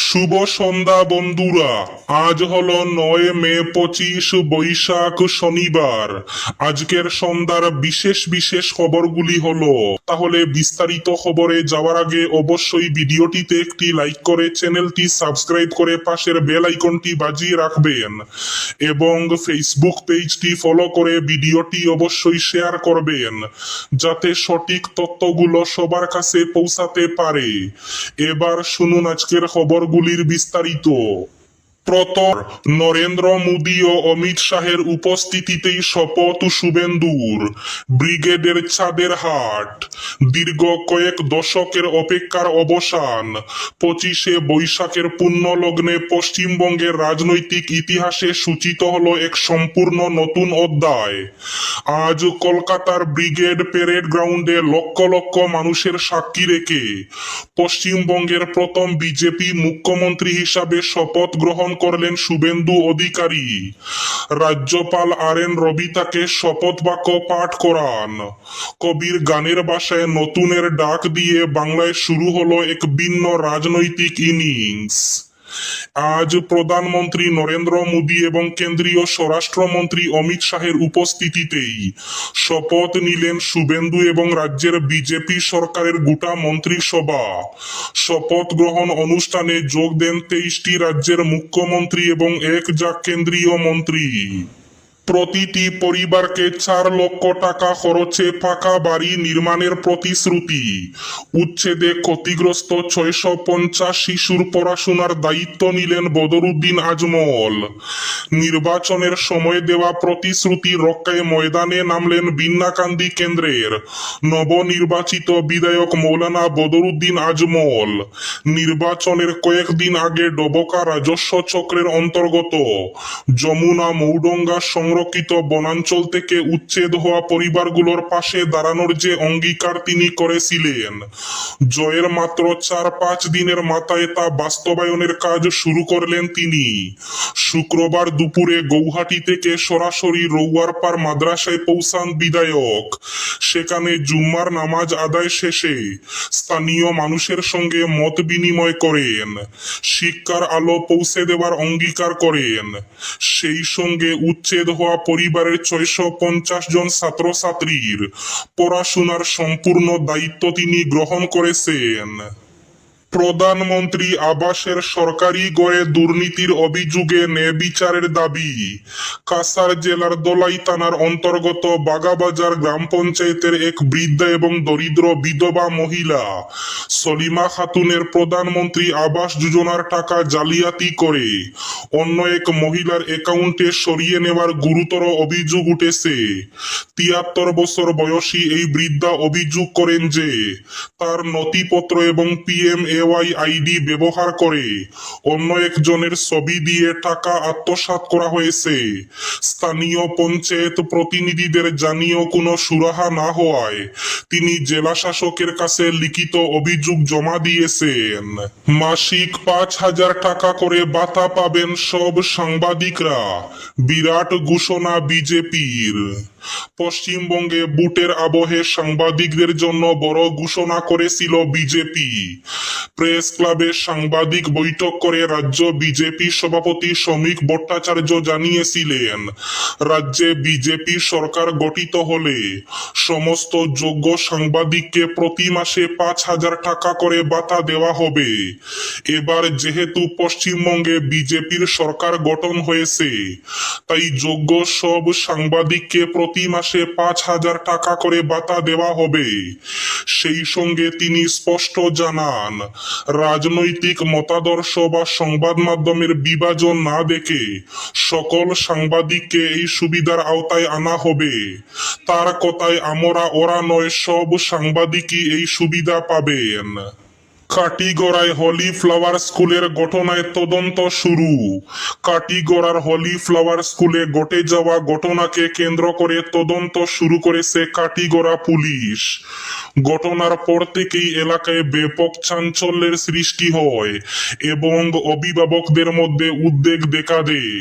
শুভ সন্ধ্যা বন্ধুরা। আজ হলো 9 মে 25 বৈশাখ শনিবার। আজকের সন্ধ্যার বিশেষ বিশেষ খবরগুলি হলো, তাহলে বিস্তারিত খবরে যাওয়ার আগে অবশ্যই ভিডিওটিতে একটি লাইক করে চ্যানেলটি সাবস্ক্রাইব করে পাশের বেল আইকনটি বাজিয়ে রাখবেন এবং ফেসবুক পেজটি ফলো করে ভিডিওটি অবশ্যই শেয়ার করবেন যাতে সঠিক তথ্যগুলো সবার কাছে পৌঁছাতে পারে। এবার শুনুন আজকের খবরগুলির বিস্তারিত। প্রথম, নরেন্দ্র মোদী ও অমিত শাহের উপস্থিতিতেই শপথ শুভেন্দুর। ব্রিগেডের চাঁদের হাট, দীর্ঘ কয়েক দশকের অপেক্ষার অবসান। 25শে বৈশাখের পুণ্য লগ্নে পশ্চিমবঙ্গের রাজনৈতিক ইতিহাসে সূচিত হলো এক সম্পূর্ণ নতুন অধ্যায়। আজ কলকাতার ব্রিগেড প্যারেড গ্রাউন্ডে লক্ষ লক্ষ মানুষের সাক্ষী রেখে পশ্চিমবঙ্গের প্রথম বিজেপি মুখ্যমন্ত্রী হিসাবে শপথ গ্রহণ করলেন শুভেন্দু অধিকারী। রাজ্যপাল আর.এন. রবি তাকে শপথ বাক্য পাঠ করান। কবির গানের ভাষায় নতুনের ডাক দিয়ে বাংলায় শুরু হলো এক ভিন্ন রাজনৈতিক ইনিংস। আজ প্রধানমন্ত্রী নরেন্দ্র মোদী এবং কেন্দ্রীয় স্বরাষ্ট্রমন্ত্রী অমিত শাহের উপস্থিতিতেই শপথ নিলেন শুভেন্দু এবং রাজ্যের বিজেপি সরকারের গোটা মন্ত্রিসভা। শপথ গ্রহণ অনুষ্ঠানে যোগ দেন 23টি রাজ্যের মুখ্যমন্ত্রী এবং 1 কেন্দ্রীয় মন্ত্রী। প্রতিটি পরিবারকে 4 লক্ষ টাকা খরচে পাকা বাড়ি নির্মাণের প্রতিশ্রুতি। উচ্ছেদে ক্ষতিগ্রস্ত 650 শিশুর পড়াশোনার দায়িত্ব নিলেন বদরুদ্দিন আজমল। নির্বাচনের সময় দেওয়া প্রতিশ্রুতি রক্ষায় ময়দানে নামলেন বিন্নাকান্দি কেন্দ্রের নবনির্বাচিত বিধায়ক মৌলানা বদরুদ্দিন আজমল। নির্বাচনের কয়েকদিন আগে ডবকা রাজস্ব চক্রের অন্তর্গত যমুনা মৌডঙ্গা সংরক্ষিত বনাঞ্চল থেকে উচ্ছেদ হওয়া পরিবারগুলোর পাশে দাঁড়ানোর যে অঙ্গীকার তিনি করেছিলেন, জয়ের মাত্র 4-5 দিনের মাথায় তা বাস্তবায়নের কাজ শুরু করলেন তিনি। শুক্রবার দুপুরে গৌহাটি থেকে সরাসরি রৌয়ারপাড় মাদ্রাসায় পৌঁছান বিধায়ক। সেখানে জুম্মার নামাজ আদায় শেষে স্থানীয় মানুষের সঙ্গে মত বিনিময় করেন, শিক্ষার আলো পৌঁছে দেওয়ার অঙ্গীকার করেন। সেই সঙ্গে উচ্ছেদ হওয়া পরিবারের 650 জন ছাত্রছাত্রীর পড়াশোনার সম্পূর্ণ দায়িত্ব তিনি গ্রহণ করেছেন। প্রধানমন্ত্রী আবাসের সরকারি গয়ে দুর্নীতির অভিযোগে ন্যায়বিচারের দাবি। কাছাড় জেলার দলাই থানার অন্তর্গত বাগাবাজার গ্রাম পঞ্চায়েতের এক বৃদ্ধা এবং দরিদ্র বিধবা মহিলা সলিমা খাতুনের প্রধানমন্ত্রী আবাস যোজনার টাকা জালিয়াতি করে অন্য এক মহিলার অ্যাকাউন্টে সরিয়ে নেওয়ার গুরুতর অভিযোগ উঠেছে। 73 বছর বয়সী এই বৃদ্ধা অভিযোগ করেন যে তার নথিপত্র এবং PMAY আইডি ব্যবহার করে অন্য একজনের ছবি দিয়ে টাকা আত্মসাৎ করা হয়েছে। স্থানীয় পঞ্চায়েত প্রতিনিধিদের জানিয়েও কোনো সুরাহা না হওয়ায় তিনি জেলা শাসকের কাছে লিখিত অভিযোগ জমা দিয়েছেন। মাসিক 5,000 টাকা করে ভাতা পাবেন সব সাংবাদিকরা, বিরাট ঘোষণা বিজেপির। পশ্চিমবঙ্গে বুটের আবহে সাংবাদিকদের জন্য বড় ঘোষণা করেছিল বিজেপি। প্রেস ক্লাবে সাংবাদিক বৈঠক করে রাজ্য বিজেপি সভাপতি শ্রমিক ভট্টাচার্য জানিয়েছিলেন, রাজ্যে বিজেপি সরকার গঠিত হলে সমস্ত যোগ্য সাংবাদিককে প্রতি মাসে 5,000 টাকা করে ভাতা দেওয়া হবে। এবার যেহেতু পশ্চিমবঙ্গে বিজেপির সরকার গঠন হয়েছে, তাই যোগ্য সব সাংবাদিককে প্রতি মাসে 5,000 টাকা করে ভাতা দেওয়া হবে। সেই সঙ্গে তিনি স্পষ্ট জানান, রাজনৈতিক মতাদর্শ বা সংবাদ মাধ্যমের বিভাজন না দেখে সকল সাংবাদিককে এই সুবিধার আওতায় আনা হবে। তার কথায় আমরা ওরা নয়, সব সাংবাদিকই এই সুবিধা পাবেন। কাটিগড়ায় হলি ফ্লাওয়ার স্কুলের ঘটনায় তদন্ত শুরু। কাটিগড়ার হলি ফ্লাওয়ার স্কুলে ঘটে যাওয়া ঘটনাকে কেন্দ্র করে তদন্ত শুরু করেছে কাটিগড়া পুলিশ। ঘটনার পর থেকেই এলাকায় ব্যাপক চাঞ্চল্যের সৃষ্টি হয় এবং অভিভাবকদের মধ্যে উদ্বেগ দেখা দেয়।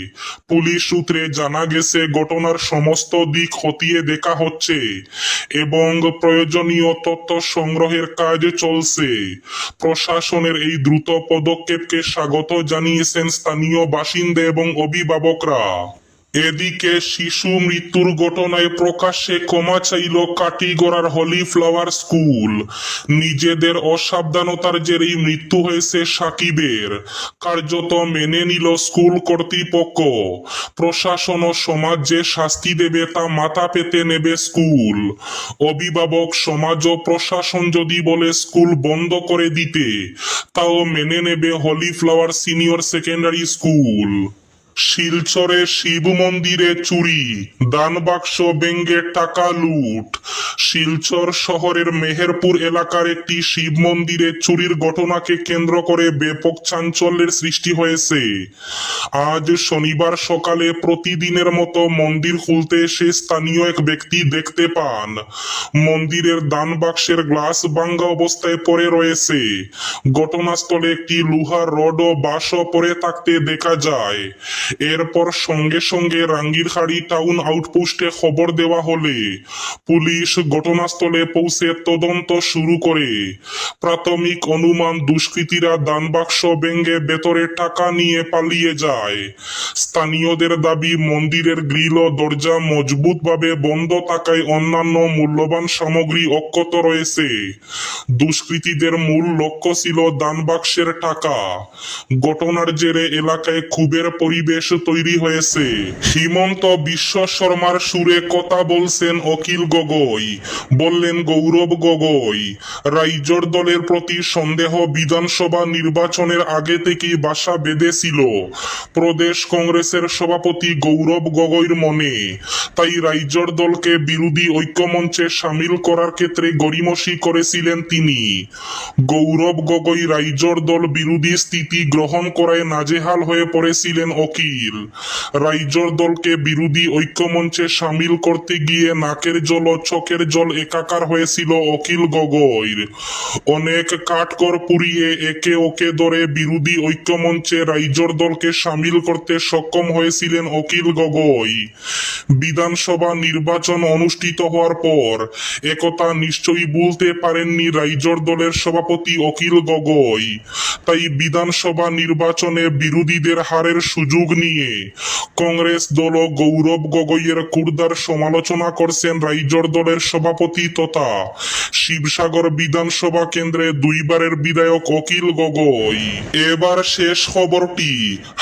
পুলিশ সূত্রে জানা গেছে, ঘটনার সমস্ত দিক খতিয়ে দেখা হচ্ছে এবং প্রয়োজনীয় তথ্য সংগ্রহের কাজ চলছে। প্রশাসনের এই দ্রুত পদক্ষেপকে স্বাগত জানিয়েছেন স্থানীয় বাসিন্দা এবং অভিভাবকরা। এদিকে শিশু মৃত্যুর ঘটনায় প্রকাশ্যে ক্ষমা চাইল কাটিগড়ার হলি ফ্লাওয়ার স্কুল। নিজেদের অসাবধানতার জেরেই মৃত্যু হয়েছে সাকিবের, কার্যত মেনে নিল স্কুল কর্তৃপক্ষ। প্রশাসন ও সমাজ যে শাস্তি দেবে তা মাথা পেতে নেবে স্কুল। অভিভাবক সমাজ ও প্রশাসন যদি বলে স্কুল বন্ধ করে দিতে, তাও মেনে নেবে Holy Flower Senior Secondary School. শিলচরে শিব মন্দিরে চুরি, দান বাক্স ভেঙে টাকা লুট। শিলচর শহরের মেহেরপুর এলাকার একটি শিব মন্দিরে চুরির ঘটনাকে কেন্দ্র করে ব্যাপক চাঞ্চল্যের সৃষ্টি হয়েছে। আজ শনিবার সকালে প্রতিদিনের মতো মন্দির খুলতে এসে স্থানীয় এক ব্যক্তি দেখতে পান মন্দিরের দান বাক্সের গ্লাস ভাঙ্গা অবস্থায় পড়ে রয়েছে। ঘটনাস্থলে একটি লোহার রড ও বাঁশও পড়ে থাকতে দেখা যায়। এরপর সঙ্গে সঙ্গে রাঙ্গিরখাড়ি টাউন আউটপোস্টে খবর দেওয়া হলে পুলিশ ঘটনাস্থলে পৌঁছে তদন্ত শুরু করে। প্রাথমিক অনুমান দুষ্কৃতীরা দান বাক্স ভেঙে ভেতরে টাকা নিয়ে পালিয়ে যায়। স্থানীয়দের দাবি মন্দিরের গ্রিল ও দরজা মজবুতভাবে বন্ধ থাকায় অন্যান্য মূল্যবান সামগ্রী অক্ষত রয়েছে। দুষ্কৃতীদের মূল লক্ষ্য ছিল দান বাক্সের টাকা। ঘটনার জেরে এলাকায় ক্ষোভের পরিবেশ তৈরি হয়েছে। হিমন্ত বিশ্ব শর্মার সুরে কথা বলছেন অখিল গগৈ, বললেন গৌরব গগৈ। রাইজোর দলের প্রতি সন্দেহ বিধানসভা নির্বাচনের আগে থেকেই বাসা বেঁধেছিল প্রদেশ কংগ্রেসের সভাপতি গৌরব গগৈর মনে। তাই রাইজোর দলকে বিরোধী ঐক্যমঞ্চে সামিল করার ক্ষেত্রে গড়িমসি করেছিলেন তিনি। গৌরব গগৈ রাইজোর দল বিরোধী স্থিতি গ্রহণ করায় নাজেহাল হয়ে পড়েছিলেন অখিল। রাইজোর দলকে বিরোধী ঐক্যমঞ্চে সামিল করতে গিয়ে নাকের জল ও চোখের জল একাকার হয়েছিল অখিল গগৈর। অনেক কাঠকড় পুড়িয়ে একে ওকে ধরে বিরোধী ঐক্যমঞ্চে রাইজোর দলকে সামিল করতে সক্ষম হয়েছিলেন অখিল গগৈ। বিধানসভা নির্বাচন অনুষ্ঠিত হওয়ার পর একথা নিশ্চয়ই বলতে পারেননি রাইজোর দলের সভাপতি অখিল গগৈ। তাই বিধানসভা নির্বাচনে বিরোধীদের হারের সুযোগ নিয়ে কংগ্রেস দল ও গৌরব গগৈয়ের কুর্দার সমালোচনা করছেন রাইজোর দলের সভাপতি তথা শিবসাগর বিধানসভা কেন্দ্রে দুইবারের বিধায়ক অখিল গগৈ। এবার শেষ খবরটি,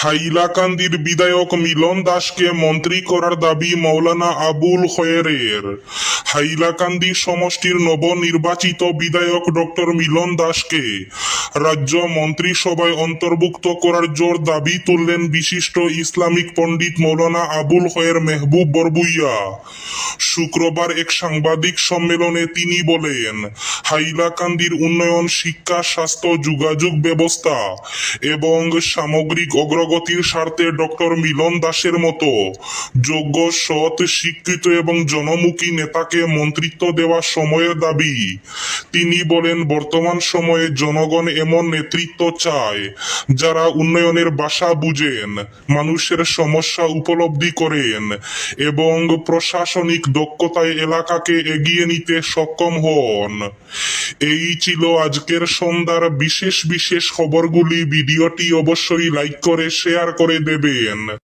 হাইলাকান্দির বিধায়ক মিলন দাসকে মন্ত্রী করার দাবি মৌলানা আবুল খয়েরের। হাইলাকান্দি সমষ্টির নবনির্বাচিত বিধায়ক ডক্টর মিলন দাসকে রাজ্য মন্ত্রিসভায় অন্তর্ভুক্ত করার জোর দাবি তুললেন বিশিষ্ট ইসলামিক পণ্ডিত মৌলানা আবুল খয়ের মেহবুব বরবুইয়া। শুক্রবার এক সাংবাদিক সম্মেলনে তিনি বলেন, হাইলাকান্দির উন্নয়ন, শিক্ষা, স্বাস্থ্য, যোগাযোগ ব্যবস্থা এবং সামগ্রিক অগ্রগতির স্বার্থে ডক্টর মিলন দাসের মতো যোগ্য, সৎ, শিক্ষিত এবং জনমুখী নেতাকে মন্ত্রিত্ব দেওয়া সময়ের দাবি। তিনি বলেন, বর্তমান সময়ে জনগণ এমন নেতৃত্ব চায় যারা উন্নয়নের ভাষা বুঝেন, মানুষের সমস্যা উপলব্ধি করেন এবং প্রশাসনিক দক্ষতায় এলাকাকে এগিয়ে নিতে সক্ষম হন। এই ছিল আজকের সন্ধ্যার বিশেষ বিশেষ খবরগুলি। ভিডিওটি অবশ্যই লাইক করে শেয়ার করে দেবেন।